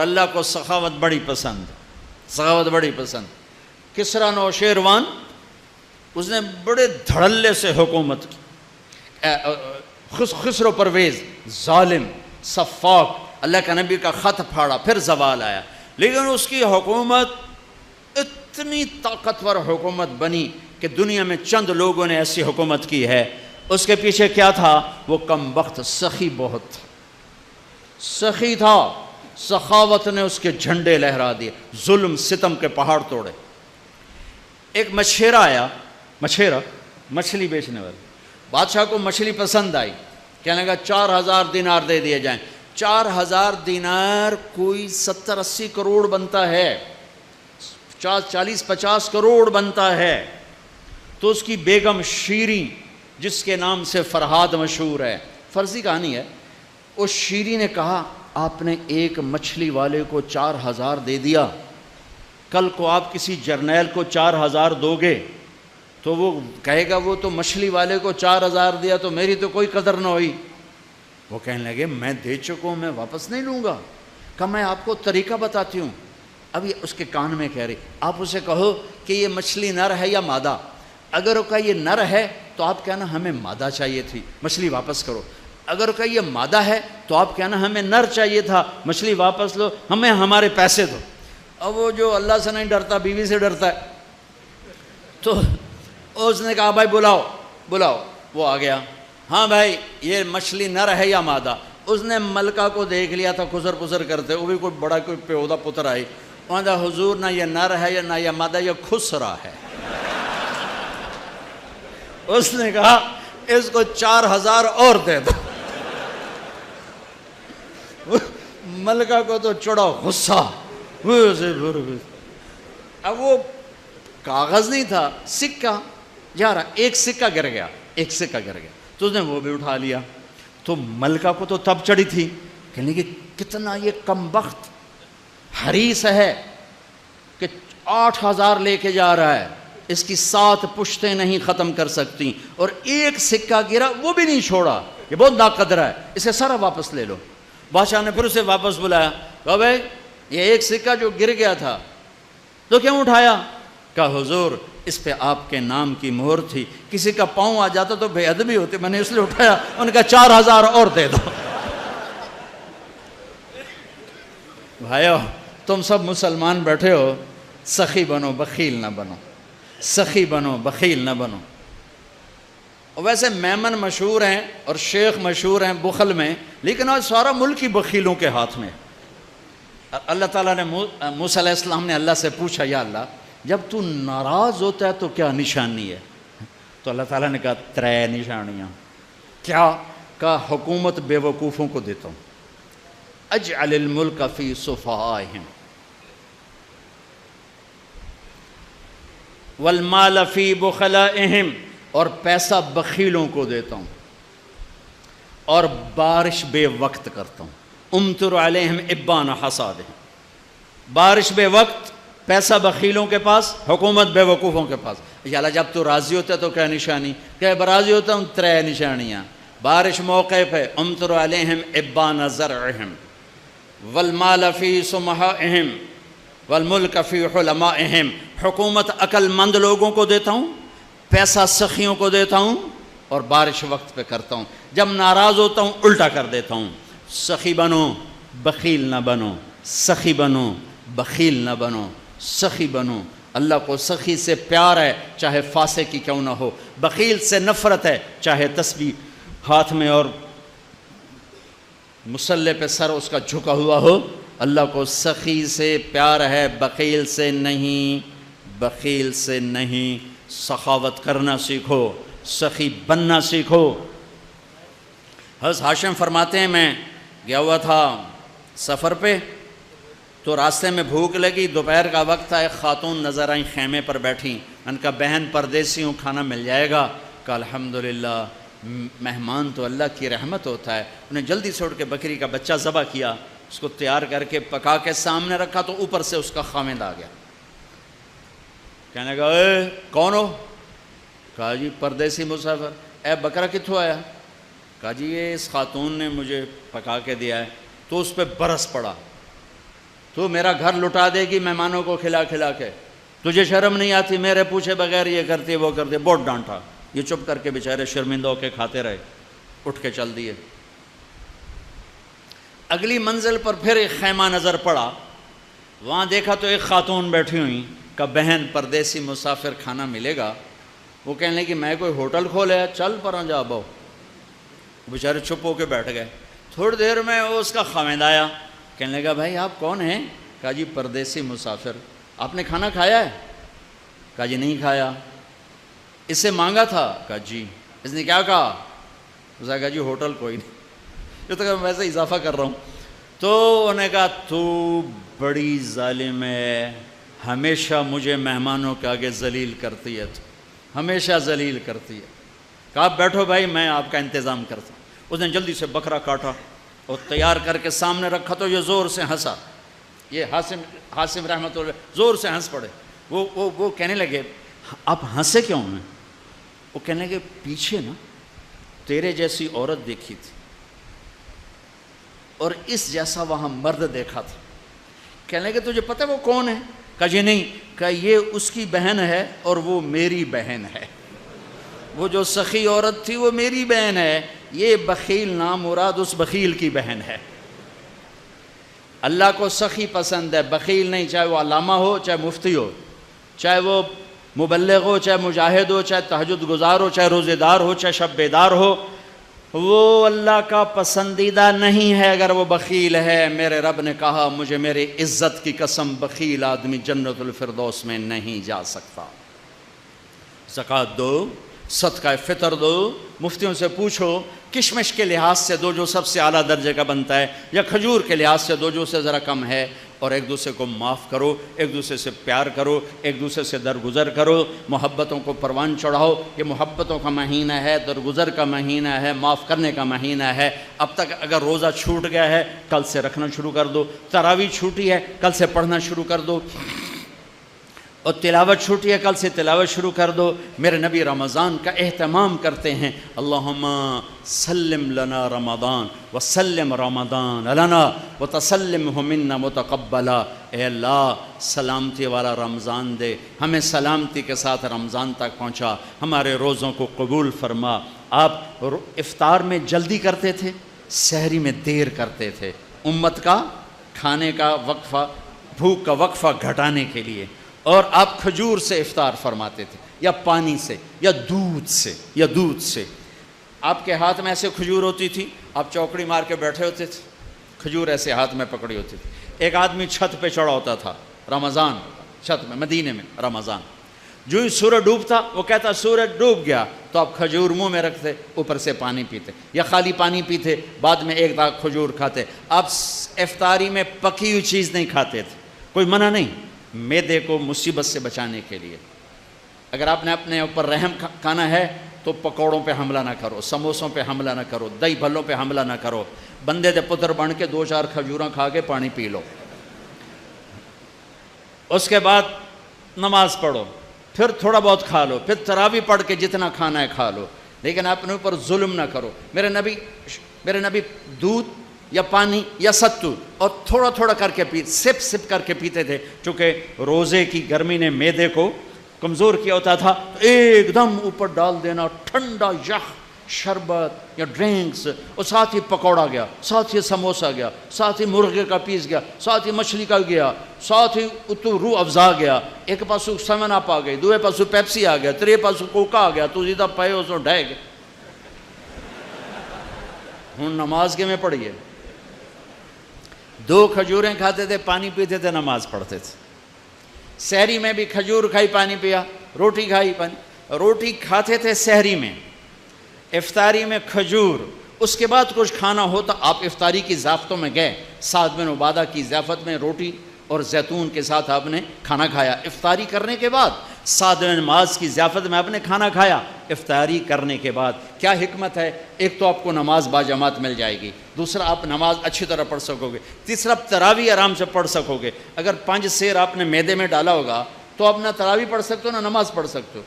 اللہ کو سخاوت بڑی پسند، سخاوت بڑی پسند۔ کسریٰ نوشیروان، اس نے بڑے دھڑلے سے حکومت کی، خسرو پرویز ظالم سفاک، اللہ کا نبی کا خط پھاڑا، پھر زوال آیا، لیکن اس کی حکومت اتنی طاقتور حکومت بنی کہ دنیا میں چند لوگوں نے ایسی حکومت کی ہے۔ اس کے پیچھے کیا تھا؟ وہ کم بخت سخی بہت تھا، سخی تھا، سخاوت نے اس کے جھنڈے لہرا دیے، ظلم ستم کے پہاڑ توڑے۔ ایک مچھیرا آیا، مچھیرا مچھلی بیچنے والا، بادشاہ کو مچھلی پسند آئی، کہنے لگا 4000 دینار دے دیے جائیں۔ 4000 دینار کوئی 70-80 کروڑ بنتا ہے، 40-50 کروڑ بنتا ہے۔ تو اس کی بیگم شیریں، جس کے نام سے فرہاد مشہور ہے، فرضی کہانی ہے، اس شیریں نے کہا آپ نے ایک مچھلی والے کو 4000 دے دیا، کل کو آپ کسی جرنیل کو 4000 دو گے تو وہ کہے گا وہ تو مچھلی والے کو 4000 دیا تو میری تو کوئی قدر نہ ہوئی۔ وہ کہنے لگے میں دے چکا ہوں، میں واپس نہیں لوں گا۔ کہ میں آپ کو طریقہ بتاتی ہوں۔ ابھی اس کے کان میں کہہ رہی، آپ اسے کہو کہ یہ مچھلی نر ہے یا مادہ، اگر وہ کہا یہ نر ہے تو آپ کہنا ہمیں مادہ چاہیے تھی، مچھلی واپس کرو۔ اگر کہا یہ مادہ ہے تو آپ کہنا ہمیں نر چاہیے تھا، مچھلی واپس لو، ہمیں ہمارے پیسے دو۔ اب وہ جو اللہ سے نہیں ڈرتا بیوی سے ڈرتا ہے، تو اس نے کہا بھائی بلاؤ بلاؤ۔ وہ آ گیا، ہاں بھائی یہ مچھلی نر ہے یا مادہ؟ اس نے ملکہ کو دیکھ لیا تھا خسر پسر کرتے، وہ بھی کوئی بڑا کوئی پیودہ پتر آئی، وہاں دا حضور نہ یہ نر ہے یا نہ یہ مادہ، یہ خسرا ہے۔ اس نے کہا اس کو 4000 اور دے دو۔ ملکہ کو تو چڑھا غصہ، اب وہ کاغذ نہیں تھا، سکہ جا رہا، ایک سکہ گر گیا، ایک سکہ گر گیا، تو اس نے وہ بھی اٹھا لیا۔ تو ملکہ کو تو تب چڑھی تھی، کہنے کہ کتنا یہ کم بخت حریص ہے کہ 8000 لے کے جا رہا ہے، اس کی 7 پشتیں نہیں ختم کر سکتی، اور ایک سکہ گرا وہ بھی نہیں چھوڑا، یہ بہت ناقدر ہے، اسے سارا واپس لے لو۔ بادشاہ نے پھر اسے واپس بلایا، کہا بھائی یہ ایک سکہ جو گر گیا تھا تو کیوں اٹھایا؟ کہا حضور اس پہ آپ کے نام کی مہر تھی، کسی کا پاؤں آ جاتا تو بے ادبی ہوتی، میں نے اس لیے اٹھایا۔ ان کا 4000 اور دے دو۔ بھائیو تم سب مسلمان بیٹھے ہو، سخی بنو بخیل نہ بنو، سخی بنو بخیل نہ بنو۔ ویسے میمن مشہور ہیں اور شیخ مشہور ہیں بخل میں، لیکن آج سارا ملک ہی بخیلوں کے ہاتھ میں۔ اللہ تعالیٰ نے موسیٰ علیہ السلام نے اللہ سے پوچھا یا اللہ جب تو ناراض ہوتا ہے تو کیا نشانی ہے؟ تو اللہ تعالیٰ نے کہا 3 نشانیاں۔ کیا؟ کہا حکومت بے وقوفوں کو دیتا ہوں، اجعل الملک فی صفائہم والمال فی بخلائہم، اور پیسہ بخیلوں کو دیتا ہوں، اور بارش بے وقت کرتا ہوں، امطر علیہم ابان حصادہم، بارش بے وقت، پیسہ بخیلوں کے پاس، حکومت بے وقوفوں کے پاس۔ یا اللہ جب تو راضی ہوتا ہے تو کیا نشانی؟ کہ راضی ہوتا ہوں 3 نشانیاں، بارش موقع پہ، امطر علیہم ابان زرعہم والمال فی سمحائہم والملک فی حلمائہم، حکومت عقل مند لوگوں کو دیتا ہوں، پیسہ سخیوں کو دیتا ہوں، اور بارش وقت پہ کرتا ہوں، جب ناراض ہوتا ہوں الٹا کر دیتا ہوں۔ سخی بنو بخیل نہ بنو، سخی بنو بخیل نہ بنو، سخی بنو۔ اللہ کو سخی سے پیار ہے چاہے فاسق کی کیوں نہ ہو، بخیل سے نفرت ہے چاہے تسبیح ہاتھ میں اور مصلے پہ سر اس کا جھکا ہوا ہو۔ اللہ کو سخی سے پیار ہے، بخیل سے نہیں، بخیل سے نہیں۔ سخاوت کرنا سیکھو، سخی بننا سیکھو۔ حضرت ہاشم فرماتے ہیں میں گیا ہوا تھا سفر پہ، تو راستے میں بھوک لگی، دوپہر کا وقت تھا، ایک خاتون نظر آئیں خیمے پر بیٹھیں، ان کا بہن پردیسی ہوں، کھانا مل جائے گا؟ کہا الحمدللہ، مہمان تو اللہ کی رحمت ہوتا ہے۔ انہیں جلدی سے اٹھ کے بکری کا بچہ ذبح کیا، اس کو تیار کر کے پکا کے سامنے رکھا، تو اوپر سے اس کا خاوند آ گیا، کہنے لگا اے کون ہو؟ کہا جی پردیسی مسافر۔ اے بکرا کتھوں آیا؟ کہا جی یہ اس خاتون نے مجھے پکا کے دیا ہے۔ تو اس پہ برس پڑا، تو میرا گھر لٹا دے گی مہمانوں کو کھلا کھلا کے، تجھے شرم نہیں آتی، میرے پوچھے بغیر یہ کرتی وہ کرتی، بہت ڈانٹا۔ یہ چپ کر کے بیچارے شرمندہ ہو کے کھاتے رہے، اٹھ کے چل دیے۔ اگلی منزل پر پھر ایک خیمہ نظر پڑا، وہاں دیکھا تو ایک خاتون بیٹھی ہوئی، کہ بہن پردیسی مسافر کھانا ملے گا؟ وہ کہنے لگی میں کوئی ہوٹل کھولے، چل پر جا باؤ۔ بیچارے چپ ہو کے بیٹھ گئے۔ تھوڑی دیر میں وہ اس کا خاوند آیا، کہنے لگا بھائی آپ کون ہیں؟ کہا جی پردیسی مسافر، آپ نے کھانا کھایا ہے؟ کہا جی نہیں کھایا۔ اس سے مانگا تھا؟ کہا جی۔ اس نے کیا کہا؟ اس نے کہا جی ہوٹل کوئی نہیں۔ یہ تو میں ویسے اضافہ کر رہا ہوں۔ تو انہوں نے کہا تو بڑی ظالم ہے، ہمیشہ مجھے مہمانوں کے آگے ذلیل کرتی ہے، تو ہمیشہ ذلیل کرتی ہے۔ کہا آپ بیٹھو بھائی میں آپ کا انتظام کرتا ہوں۔ اس نے جلدی سے بکرا کاٹا اور تیار کر کے سامنے رکھا، تو یہ زور سے ہنسا، یہ حاسم رحمۃ اللہ زور سے ہنس پڑے۔ وہ کہنے لگے آپ ہنسے کیوں ہیں؟ وہ کہنے لگے پیچھے نا تیرے جیسی عورت دیکھی تھی اور اس جیسا وہاں مرد دیکھا تھا۔ کہنے لگے تجھے پتہ وہ کون ہے؟ کہا جی نہیں۔ کہا یہ اس کی بہن ہے اور وہ میری بہن ہے۔ وہ جو سخی عورت تھی وہ میری بہن ہے، یہ بخیل نامراد اس بخیل کی بہن ہے۔ اللہ کو سخی پسند ہے، بخیل نہیں، چاہے وہ علامہ ہو، چاہے مفتی ہو، چاہے وہ مبلغ ہو، چاہے مجاہد ہو، چاہے تہجد گزار ہو، چاہے روزے دار ہو، چاہے شب بیدار ہو، وہ اللہ کا پسندیدہ نہیں ہے اگر وہ بخیل ہے۔ میرے رب نے کہا مجھے میری عزت کی قسم بخیل آدمی جنت الفردوس میں نہیں جا سکتا۔ زکوٰۃ دو، صدقہ فطر دو، مفتیوں سے پوچھو کشمش کے لحاظ سے دو جو سب سے اعلیٰ درجے کا بنتا ہے، یا کھجور کے لحاظ سے دو جو سے ذرا کم ہے، اور ایک دوسرے کو معاف کرو، ایک دوسرے سے پیار کرو، ایک دوسرے سے درگزر کرو، محبتوں کو پروان چڑھاؤ۔ یہ محبتوں کا مہینہ ہے، درگزر کا مہینہ ہے، معاف کرنے کا مہینہ ہے۔ اب تک اگر روزہ چھوٹ گیا ہے کل سے رکھنا شروع کر دو، تراویح چھوٹی ہے کل سے پڑھنا شروع کر دو، اور تلاوت چھوٹی ہے کل سے تلاوت شروع کر دو۔ میرے نبی رمضان کا اہتمام کرتے ہیں، اللہم سلم لنا رمضان وسلم رمضان لنا وتسلمہ منا متقبلا۔ اے اللہ سلامتی والا رمضان دے، ہمیں سلامتی کے ساتھ رمضان تک پہنچا، ہمارے روزوں کو قبول فرما۔ آپ افطار میں جلدی کرتے تھے، سحری میں دیر کرتے تھے، امت کا کھانے کا وقفہ، بھوک کا وقفہ گھٹانے کے لیے، اور آپ کھجور سے افطار فرماتے تھے، یا پانی سے، یا دودھ سے۔ آپ کے ہاتھ میں ایسے کھجور ہوتی تھی، آپ چوکڑی مار کے بیٹھے ہوتے تھے، کھجور ایسے ہاتھ میں پکڑی ہوتی تھی۔ ایک آدمی چھت پہ چڑھا ہوتا تھا رمضان، چھت میں مدینے میں رمضان، جو ہی سورج ڈوبتا وہ کہتا سورج ڈوب گیا، تو آپ کھجور منہ میں رکھتے، اوپر سے پانی پیتے، یا خالی پانی پیتے، بعد میں ایک داغ کھجور کھاتے۔ آپ افطاری میں پکی ہوئی چیز نہیں کھاتے تھے، کوئی منع نہیں، معدے کو مصیبت سے بچانے کے لیے۔ اگر آپ نے اپنے اوپر رحم کھانا ہے تو پکوڑوں پہ حملہ نہ کرو، سموسوں پہ حملہ نہ کرو، دہی بھلوں پہ حملہ نہ کرو، بندے دے پتر بن کے 2-4 کھجوراں کھا کے پانی پی لو۔ اس کے بعد نماز پڑھو، پھر تھوڑا بہت کھا لو، پھر تراویح پڑھ کے جتنا کھانا ہے کھا لو، لیکن اپنے اوپر ظلم نہ کرو۔ میرے نبی دودھ یا پانی یا ستو اور تھوڑا تھوڑا کر کے سپ کر کے پیتے تھے، چونکہ روزے کی گرمی نے معدے کو کمزور کیا ہوتا تھا، تو ایک دم اوپر ڈال دینا ٹھنڈا یخ شربت یا ڈرنکس، اور ساتھ ہی پکوڑا گیا، ساتھ ہی سموسا گیا، ساتھ ہی مرغے کا پیس گیا، ساتھ ہی مچھلی کا گیا، ساتھ ہی اتو روح افزا گیا، ایک پاسو سیون اپ آ گئی، دوے پاسو پیپسی آ گیا، ترے پاسو کوکا آ گیا، تو سیدھا پائے اس ڈھے گئے۔ ہوں نماز کے میں پڑھیے، 2 کھجوریں کھاتے تھے، پانی پیتے تھے، نماز پڑھتے تھے۔ سحری میں بھی کھجور کھائی، پانی پیا، روٹی کھائی، پانی، روٹی کھاتے تھے سحری میں، افطاری میں کھجور، اس کے بعد کچھ کھانا ہوتا آپ افطاری کی ضیافتوں میں گئے، سعد بن عبادہ کی ضیافت میں روٹی اور زیتون کے ساتھ آپ نے کھانا کھایا، افطاری کرنے کے بعد سعد بن معاذ کی ضیافت میں آپ نے کھانا کھایا افطاری کرنے کے بعد۔ کیا حکمت ہے؟ ایک تو آپ کو نماز باجماعت مل جائے گی، دوسرا آپ نماز اچھی طرح پڑھ سکو گے، تیسرا تراویح آرام سے پڑھ سکو گے۔ اگر 5 سیر آپ نے معدے میں ڈالا ہوگا تو آپ نہ تراویح پڑھ سکتے ہو نہ نماز پڑھ سکتے ہو۔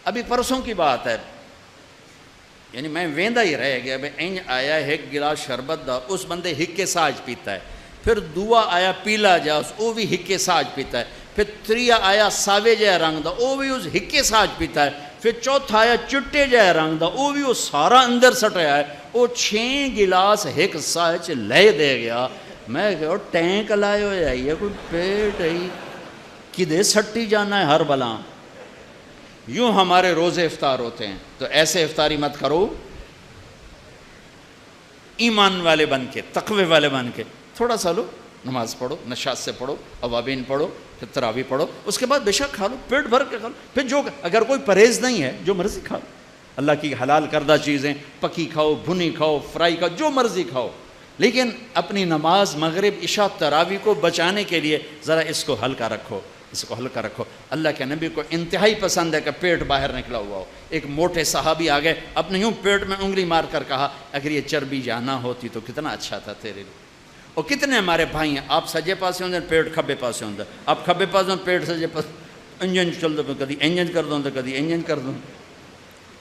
ابھی پرسوں کی بات ہے، یعنی میں ویندا ہی رہ گیا، بھائی این آیا ایک گلاس شربت دا، اس بندے ہک کے ساج پیتا ہے، پھر دوا آیا پیلا جا وہ بھی ہکے ساج پیتا ہے، پھر تریا آیا ساوے جائے رنگ دا وہ بھی اس ہکے ساج پیتا ہے، پھر چوتھا آیا چٹے جائے رنگ دا وہ بھی وہ سارا اندر سٹیا ہے، وہ 6 گلاس ایک ساج لے دے گیا۔ میں کہا ٹینک لائے ہوئے آئی ہے کوئی پیٹ ہے کدے سٹی جانا ہے ہر بلا۔ یوں ہمارے روزے افطار ہوتے ہیں، تو ایسے افطاری مت کرو، ایمان والے بن کے، تقوی والے بن کے تھوڑا سا لو، نماز پڑھو، نشاط سے پڑھو، اوابین پڑھو، پھر تراویح پڑھو، اس کے بعد بے شک کھا لو، پیٹ بھر کے کھا لو، پھر جو اگر کوئی پرہیز نہیں ہے جو مرضی کھا لو، اللہ کی حلال کردہ چیزیں پکی کھاؤ، بھنی کھاؤ، فرائی کھاؤ، جو مرضی کھاؤ، لیکن اپنی نماز مغرب عشاء تراویح کو بچانے کے لیے ذرا اس کو ہلکا رکھو، اس کو ہلکا رکھو۔ اللہ کے نبی کو انتہائی پسند ہے کہ پیٹ باہر نکلا ہوا ہو۔ ایک موٹے صحابی آ گئے، اپنے یوں پیٹ میں انگلی مار کر کہا اگر یہ چربی جانا ہوتی تو کتنا اچھا تھا تیرے لیے۔ اور کتنے ہمارے بھائی ہیں، آپ سجے پاسے ہوندے پیٹ کھبے پاسے ہوندے، آپ کھبے پاسے ہوندے پیٹ سجے پاس، انجن چل دو کدی انجن کر دوں تو کدی انجن کر دوں۔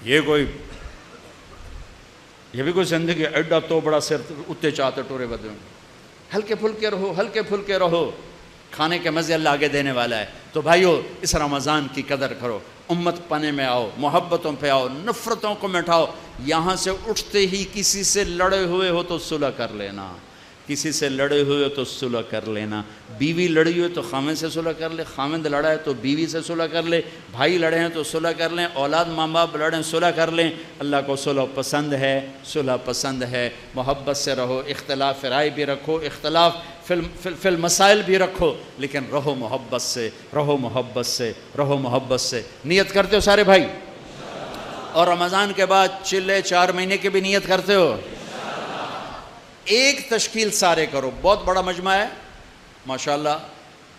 یہ بھی کوئی زندگی ایڈا تو بڑا سر اتے چاہتے ٹورے بدے۔ ہلکے پھلکے رہو، ہلکے پھلکے رہو، کھانے کے مزے اللہ آگے دینے والا ہے۔ تو بھائیو اس رمضان کی قدر کرو، امت پنے میں آؤ، محبتوں پہ آؤ، نفرتوں کو مٹاؤ۔ یہاں سے اٹھتے ہی کسی سے لڑے ہوئے ہو تو صلح کر لینا، کسی سے لڑے ہوئے ہو تو صلح کر لینا، بیوی لڑی ہوئے تو خامند سے صلح کر لے، خامند لڑا ہے تو بیوی سے صلح کر لے، بھائی لڑے ہیں تو صلح کر لیں، اولاد ماں باپ لڑیں صلح کر لیں۔ اللہ کو صلح پسند ہے، صلح پسند ہے۔ محبت سے رہو، اختلاف رائے بھی رکھو، اختلاف فی المسائل بھی رکھو، لیکن رہو محبت سے، رہو محبت سے، رہو محبت سے۔ نیت کرتے ہو سارے بھائی؟ اور رمضان کے بعد چلے 4 مہینے کی بھی نیت کرتے ہو؟ ایک تشکیل سارے کرو، بہت بڑا مجمع ہے ماشاءاللہ،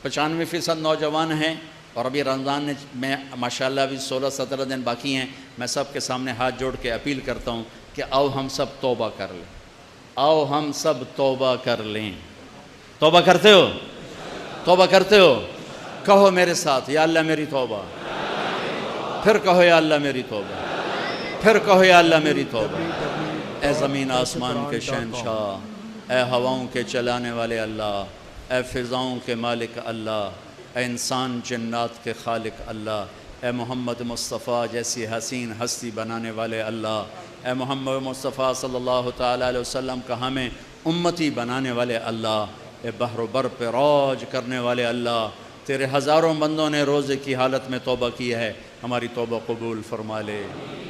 95% نوجوان ہیں، اور ابھی رمضان میں ماشاءاللہ ابھی 16-17 دن باقی ہیں۔ میں سب کے سامنے ہاتھ جوڑ کے اپیل کرتا ہوں کہ آؤ ہم سب توبہ کر لیں، آؤ ہم سب توبہ کر لیں۔ توبہ کرتے ہو؟ توبہ کرتے ہو؟ کہو میرے ساتھ یا اللہ میری توبہ، پھر کہو یا اللہ میری توبہ، پھر کہو یا اللہ میری توبہ۔ اے زمین آسمان کے شہنشاہ، اے ہواؤں کے چلانے والے اللہ، اے فضاؤں کے مالک اللہ، اے انسان جنات کے خالق اللہ، اے محمد مصطفیٰ جیسی حسین ہستی بنانے والے اللہ، اے محمد مصطفیٰ صلی اللہ تعالیٰ علیہ وسلم کا ہمیں امتی بنانے والے اللہ، اے بحر و بر پہ راج کرنے والے اللہ، تیرے ہزاروں بندوں نے روزے کی حالت میں توبہ کی ہے، ہماری توبہ قبول فرما لے،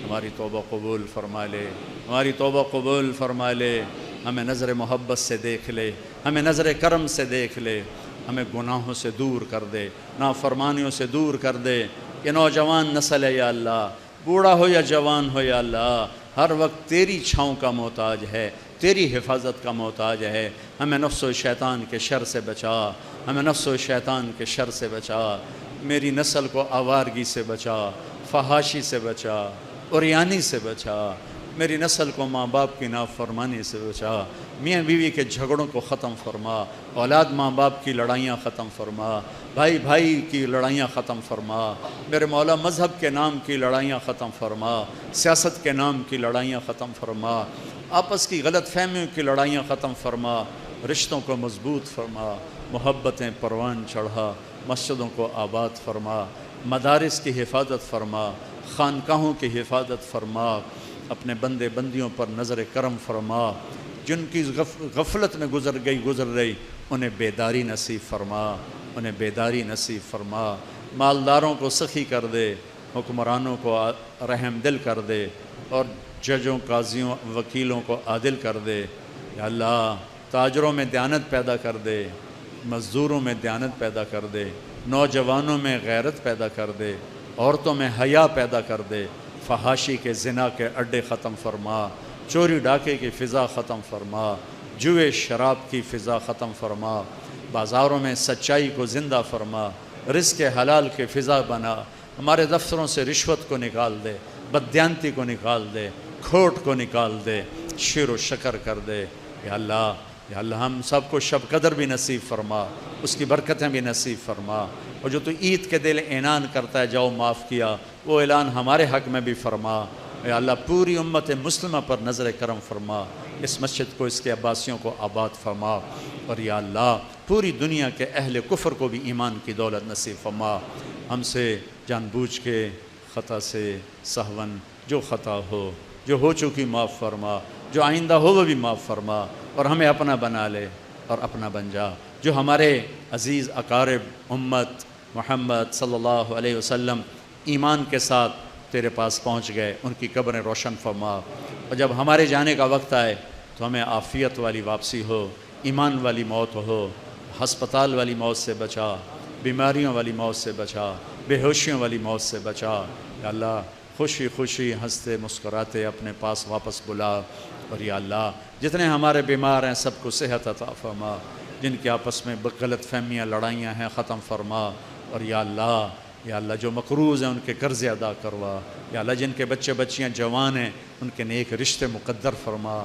ہماری توبہ قبول فرما لے، ہماری توبہ قبول فرما لے۔ ہمیں نظر محبت سے دیکھ لے، ہمیں نظر کرم سے دیکھ لے، ہمیں گناہوں سے دور کر دے، نافرمانیوں سے دور کر دے۔ یہ نوجوان نسل ہے یا اللہ، بوڑھا ہو یا جوان ہو یا اللہ، ہر وقت تیری چھاؤں کا محتاج ہے، تیری حفاظت کا محتاج ہے۔ ہمیں نفس و شیطان کے شر سے بچا، ہمیں نفس و شیطان کے شر سے بچا، میری نسل کو آوارگی سے بچا، فحاشی سے بچا، عریانی سے بچا، میری نسل کو ماں باپ کی نافرمانی سے بچا، میاں بیوی کے جھگڑوں کو ختم فرما، اولاد ماں باپ کی لڑائیاں ختم فرما، بھائی بھائی کی لڑائیاں ختم فرما، میرے مولا مذہب کے نام کی لڑائیاں ختم فرما، سیاست کے نام کی لڑائیاں ختم فرما، آپس کی غلط فہمیوں کی لڑائیاں ختم فرما، رشتوں کو مضبوط فرما، محبتیں پروان چڑھا، مسجدوں کو آباد فرما، مدارس کی حفاظت فرما، خانقاہوں کی حفاظت فرما، اپنے بندے بندیوں پر نظر کرم فرما، جن کی غفلت میں گزر رہی انہیں بیداری نصیب فرما، انہیں بیداری نصیب فرما، مالداروں کو سخی کر دے، حکمرانوں کو رحم دل کر دے، اور ججوں، قاضیوں، وکیلوں کو عادل کر دے۔ یا اللہ تاجروں میں دیانت پیدا کر دے، مزدوروں میں دیانت پیدا کر دے، نوجوانوں میں غیرت پیدا کر دے، عورتوں میں حیا پیدا کر دے، فحاشی کے زنا کے اڈے ختم فرما، چوری ڈاکے کی فضا ختم فرما، جوئے شراب کی فضا ختم فرما، بازاروں میں سچائی کو زندہ فرما، رزق حلال کی فضا بنا، ہمارے دفتروں سے رشوت کو نکال دے، بددیانتی کو نکال دے، کھوٹ کو نکال دے، شیر و شکر کر دے۔ یا اللہ ہم سب کو شب قدر بھی نصیب فرما، اس کی برکتیں بھی نصیب فرما، اور جو تو عید کے دل اعلان کرتا ہے جاؤ معاف کیا، وہ اعلان ہمارے حق میں بھی فرما۔ یا اللہ پوری امت مسلمہ پر نظر کرم فرما، اس مسجد کو، اس کے عباسیوں کو آباد فرما۔ اور یا اللہ پوری دنیا کے اہل کفر کو بھی ایمان کی دولت نصیب فرما. ہم سے جان بوجھ کے خطا سے سہون جو خطا جو ہو چکی معاف فرما، جو آئندہ ہو وہ بھی معاف فرما، اور ہمیں اپنا بنا لے اور اپنا بن جا. جو ہمارے عزیز اقارب امت محمد صلی اللہ علیہ وسلم ایمان کے ساتھ تیرے پاس پہنچ گئے، ان کی قبریں روشن فرما، اور جب ہمارے جانے کا وقت آئے تو ہمیں عافیت والی واپسی ہو، ایمان والی موت ہو، ہسپتال والی موت سے بچا، بیماریوں والی موت سے بچا، بے ہوشیوں والی موت سے بچا. یا اللہ خوشی خوشی ہنستے مسکراتے اپنے پاس واپس بلا. اور یا اللہ جتنے ہمارے بیمار ہیں سب کو صحت عطا فرما، جن کے آپس میں غلط فہمیاں لڑائیاں ہیں ختم فرما. اور یا اللہ جو مقروض ہیں ان کے قرض ادا کروا. یا اللہ جن کے بچے بچیاں جوان ہیں ان کے نیک رشتے مقدر فرما.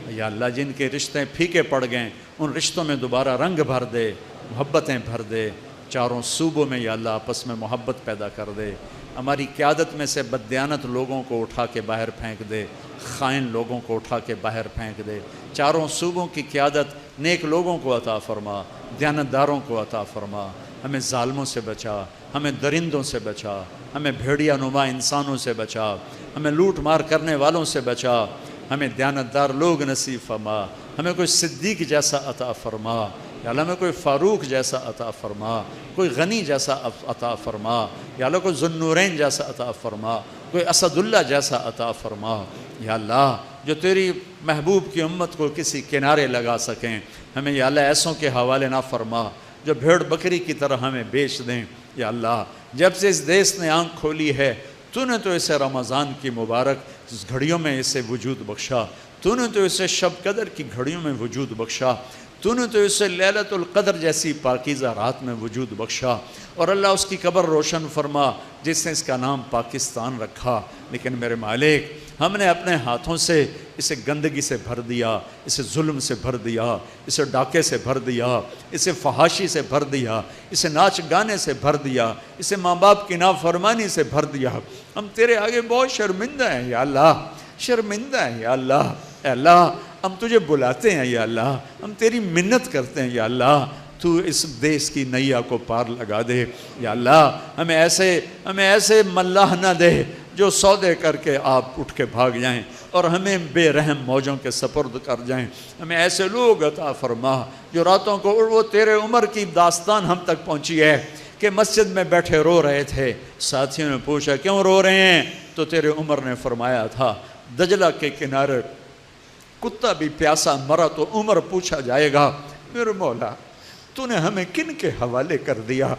یا اللہ جن کے رشتے پھیکے پڑ گئے ان رشتوں میں دوبارہ رنگ بھر دے، محبتیں بھر دے. چاروں صوبوں میں یا اللہ آپس میں محبت پیدا کر دے. ہماری قیادت میں سے بددیانت لوگوں کو اٹھا کے باہر پھینک دے، خائن لوگوں کو اٹھا کے باہر پھینک دے. چاروں صوبوں کی قیادت نیک لوگوں کو عطا فرما، دیانتداروں کو عطا فرما. ہمیں ظالموں سے بچا، ہمیں درندوں سے بچا، ہمیں بھیڑیا نما انسانوں سے بچا، ہمیں لوٹ مار کرنے والوں سے بچا. ہمیں دیانتدار لوگ نصیب فرما. ہمیں کوئی صدیق جیسا عطا فرما. یا اللہ ہمیں کوئی فاروق جیسا عطا فرما، کوئی غنی جیسا عطا فرما. یا اللہ کوئی ذوالنورین جیسا عطا فرما، کوئی اسد اللہ جیسا عطا فرما. یا اللہ جو تیری محبوب کی امت کو کسی کنارے لگا سکیں ہمیں یا اللہ ایسوں کے حوالے نہ فرما جو بھیڑ بکری کی طرح ہمیں بیچ دیں. یا اللہ جب سے اس دیس نے آنکھ کھولی ہے تو نے تو اسے رمضان کی مبارک گھڑیوں میں اسے وجود بخشا، تو نے تو اسے شب قدر کی گھڑیوں میں وجود بخشا، تو نے تو اسے لیلۃ القدر جیسی پاکیزہ رات میں وجود بخشا. اور اللہ اس کی قبر روشن فرما جس نے اس کا نام پاکستان رکھا. لیکن میرے مالک ہم نے اپنے ہاتھوں سے اسے گندگی سے بھر دیا، اسے ظلم سے بھر دیا، اسے ڈاکے سے بھر دیا، اسے فحاشی سے بھر دیا، اسے ناچ گانے سے بھر دیا، اسے ماں باپ کی نافرمانی سے بھر دیا. ہم تیرے آگے بہت شرمندہ ہیں یا اللہ، شرمندہ ہیں یا اللہ. اے اللہ ہم تجھے بلاتے ہیں یا اللہ، ہم تیری منت کرتے ہیں یا اللہ تو اس دیس کی نیا کو پار لگا دے. یا اللہ ہمیں ایسے ملاح نہ دے جو سودے کر کے آپ اٹھ کے بھاگ جائیں اور ہمیں بے رحم موجوں کے سپرد کر جائیں. ہمیں ایسے لوگ عطا فرما جو راتوں کو وہ تیرے عمر کی داستان ہم تک پہنچی ہے کہ مسجد میں بیٹھے رو رہے تھے. ساتھیوں نے پوچھا کیوں رو رہے ہیں؟ تو تیرے عمر نے فرمایا تھا دجلہ کے کنارے کتا بھی پیاسا مرا تو عمر پوچھا جائے گا میرے مولا تو نے ہمیں کن کے حوالے کر دیا؟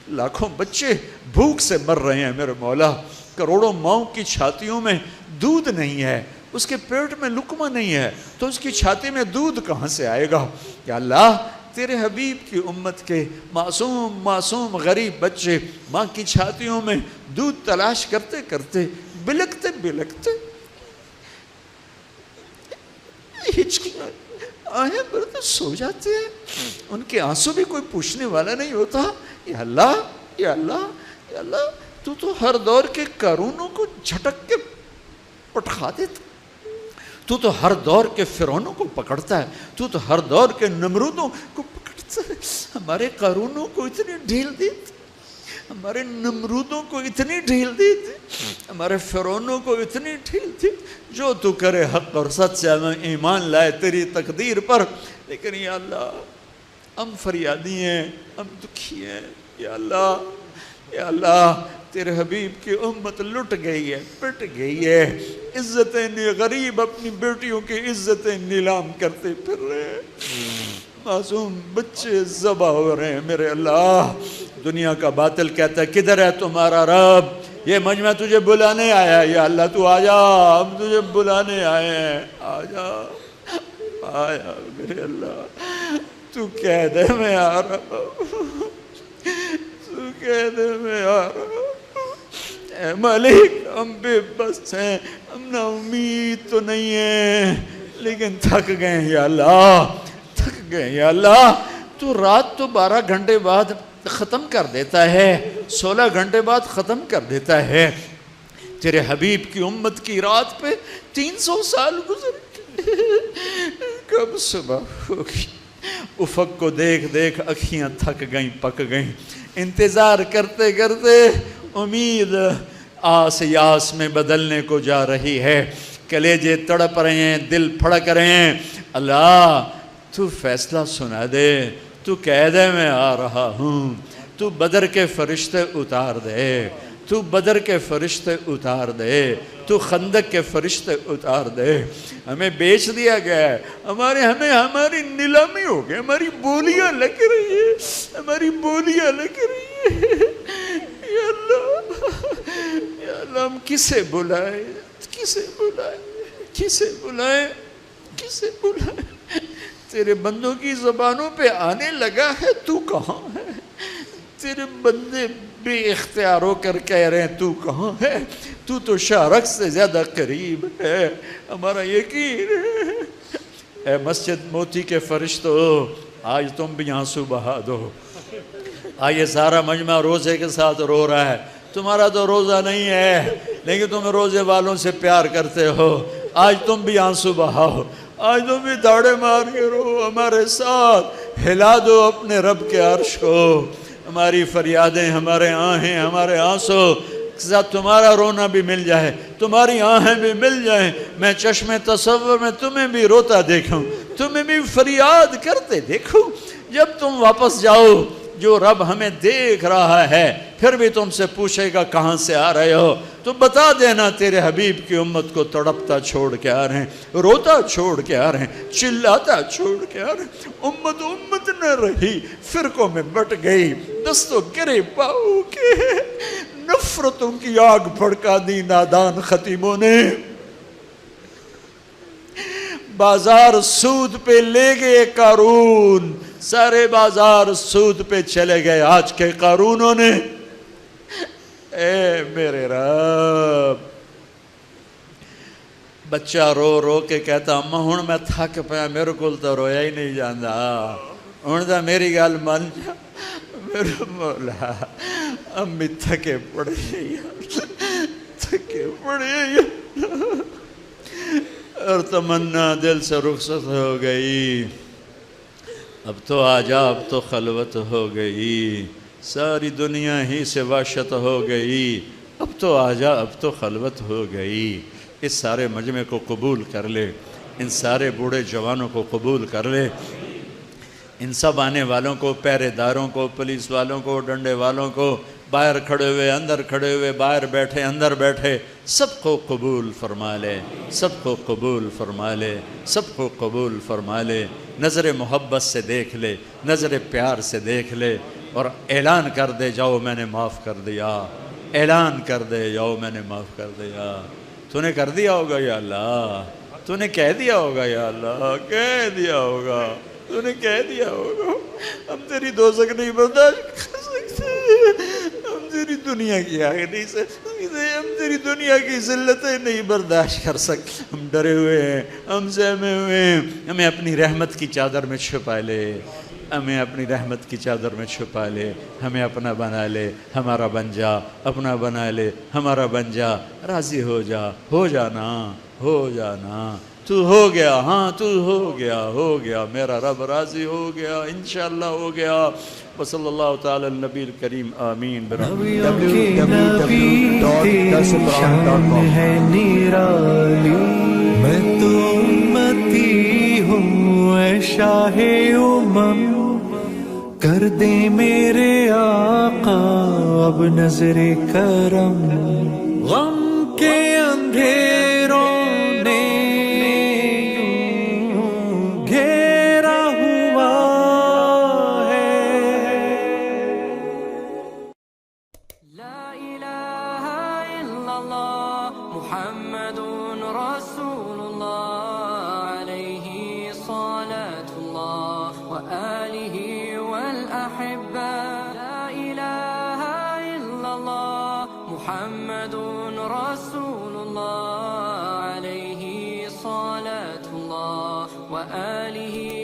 لاکھوں بچے بھوک سے مر رہے ہیں میرے مولا، کروڑوں ماؤں کی چھاتیوں میں دودھ نہیں ہے، اس کے پیٹ میں لقمہ نہیں ہے تو اس کی چھاتی میں دودھ کہاں سے آئے گا؟ یا اللہ تیرے حبیب کی امت کے معصوم غریب بچے ماں کی چھاتیوں میں دودھ تلاش کرتے کرتے بلکتے ہچکیاں آہیں برتے سو جاتے ہیں، ان کے آنسو بھی کوئی پوچھنے والا نہیں ہوتا. یا اللہ تو ہر دور کے قارونوں کو جھٹک کے پٹخا دیتا، تو ہر دور کے فرعونوں کو پکڑتا ہے، تو ہر دور کے نمرودوں کو پکڑتا ہے. ہمارے قارونوں کو اتنی ڈھیل دیتے، ہمارے نمرودوں کو اتنی ڈھیل دیتے، ہمارے فرعونوں کو اتنی ڈھیل دیتے. جو تو کرے حق اور سچ سے ہمیں ایمان لائے تیری تقدیر پر. لیکن یا اللہ ہم فریادی ہیں، ہم دکھی ہیں. یا اللہ تیرے حبیب کی امت لٹ گئی ہے، پٹ گئی ہے. عزتیں غریب اپنی بیٹیوں کی عزتیں نیلام کرتے پھر رہے ہیں، معصوم بچے ذبح ہو رہے ہیں. میرے اللہ دنیا کا باطل کہتا ہے کدھر ہے تمہارا رب؟ یہ مجمع تجھے بلانے آیا ہے. یا اللہ تو آجا، ہم تجھے بلانے آئے ہیں. آیا میرے اللہ تو کہہ دے میں آ رہا ہوں، تو کہہ دے میں آ رہا ہوں. اے مالک ہم بے بس ہیں، ہم نا امید تو نہیں ہیں لیکن تھک گئے ہیں. یا اللہ تھک گئے. یا اللہ تو رات تو 12 گھنٹے بعد ختم کر دیتا ہے، 16 گھنٹے بعد ختم کر دیتا ہے. تیرے حبیب کی امت کی رات پہ 300 سال گزر کب صبح ہوگی؟ افق کو دیکھ دیکھ اکھیاں تھک گئیں پک گئیں، انتظار کرتے کرتے امید آس یاس میں بدلنے کو جا رہی ہے، کلیجے تڑپ رہے ہیں، دل پھڑک رہے ہیں۔ اللہ تو فیصلہ سنا دے، تو کہہ دے میں آ رہا ہوں، تو بدر کے فرشتے اتار دے، تو بدر کے فرشتے اتار دے، تو خندق کے فرشتے اتار دے۔ ہمیں بیچ دیا گیا ہے، ہماری نیلامی ہو گئی، ہماری بولیاں لگ رہی ہے، ہماری بولیاں لگ رہی ہے۔ یا اللہ ہم کسے بلائیں، کسے بلائیں، کسے بلائیں، کسے بلائیں؟ تیرے بندوں کی زبانوں پہ آنے لگا ہے تو کہاں ہے؟ تیرے بندے بے اختیار ہو کر کہہ رہے ہیں تو کہاں ہے؟ تو شارق سے زیادہ قریب ہے، ہمارا یقین ہے۔ اے مسجد موتی کے فرشتوں، آج تم بھی آنسو بہا دو۔ آج یہ سارا مجمع روزے کے ساتھ رو رہا ہے، تمہارا تو روزہ نہیں ہے لیکن تم روزے والوں سے پیار کرتے ہو، آج تم بھی آنسو بہاؤ، آج تم بھی داڑے مار کے رو ہمارے ساتھ، ہلا دو اپنے رب کے عرش کو۔ ہماری فریادیں، ہمارے آہیں، ہمارے آنسو ساتھ تمہارا رونا بھی مل جائے، تمہاری آہیں بھی مل جائیں، میں چشم تصور میں تمہیں بھی روتا دیکھوں، تمہیں بھی فریاد کرتے دیکھوں۔ جب تم واپس جاؤ، جو رب ہمیں دیکھ رہا ہے پھر بھی تم سے پوچھے گا کہاں سے آ رہے ہو، تو بتا دینا تیرے حبیب کی امت کو تڑپتا چھوڑ کے آ رہے ہیں، روتا چھوڑ کے آ رہے ہیں، چلاتا چھوڑ کے آ رہے ہیں۔ امت نہ رہی، فرقوں میں بٹ گئی، دستوں گرے پاؤ کے، نفرتوں کی آگ بھڑکا دی نادان خطیبوں نے۔ بازار سود پہ لے گئے قارون، سارے بازار سود پہ چلے گئے آج کے قارونوں نے۔ اے میرے رب، بچہ رو رو کے کہتا اماں ہن میں تھک پیا، میرے کو تو رویا ہی نہیں جاندہ، ہن تو میری گل من جا میرے مولا۔ امی تھکے پڑے یار، تھکے پڑے یار، اور تمنا دل سے رخصت ہو گئی۔ اب تو آجا، اب تو خلوت ہو گئی، ساری دنیا ہی سے وحشت ہو گئی، اب تو آجا، اب تو خلوت ہو گئی۔ اس سارے مجمع کو قبول کر لے، ان سارے بوڑھے جوانوں کو قبول کر لے، ان سب آنے والوں کو، پہرے داروں کو، پولیس والوں کو، ڈنڈے والوں کو، باہر کھڑے ہوئے، اندر کھڑے ہوئے، باہر بیٹھے، اندر بیٹھے، سب کو قبول فرما لے، سب کو قبول فرما لے، سب کو قبول فرما لے۔ نظر محبت سے دیکھ لے، نظر پیار سے دیکھ لے، اور اعلان کر دے جاؤ میں نے معاف کر دیا، اعلان کر دے جاؤ میں نے معاف کر دیا۔ تو نے کر دیا ہوگا یا اللہ، تو نے کہہ دیا ہوگا یا اللہ، کہہ دیا ہوگا، تو نے کہہ دیا ہوگا۔ ہم تیری دوزخ نہیں برداشت کر سکتے، ہم تیری دنیا کی آگ نہیں سکتے، ہم تیری دنیا کی ذلتیں نہیں برداشت کر سکتے، ہم ڈرے ہوئے ہیں، ہم سہمے ہوئے ہیں۔ ہمیں اپنی رحمت کی چادر میں چھپا لے، ہمیں اپنی رحمت کی چادر میں چھپا لے، ہمیں اپنا بنا لے، ہمارا بن جا، اپنا بنا لے، ہمارا بن جا، راضی ہو جا، ہو جانا، ہو جانا۔ تو ہو گیا، ہاں تو ہو گیا، میرا رب راضی ہو گیا، انشاءاللہ ہو گیا۔ وصلی اللہ تعالی النبی الکریم، آمین۔ میں تو امتی ہوں اے شاہ کر دے میرے آقا اب نظر کرم، غم کے اندھیروں نے یوں گھیرا ہوا ہے۔ لا الہ الا اللہ محمد رسول اللہ علیہ صلاة اللہ وآلہ والأحبہ۔ لا الہ الا اللہ محمد رسول اللہ علیہ صلاة اللہ وآلہ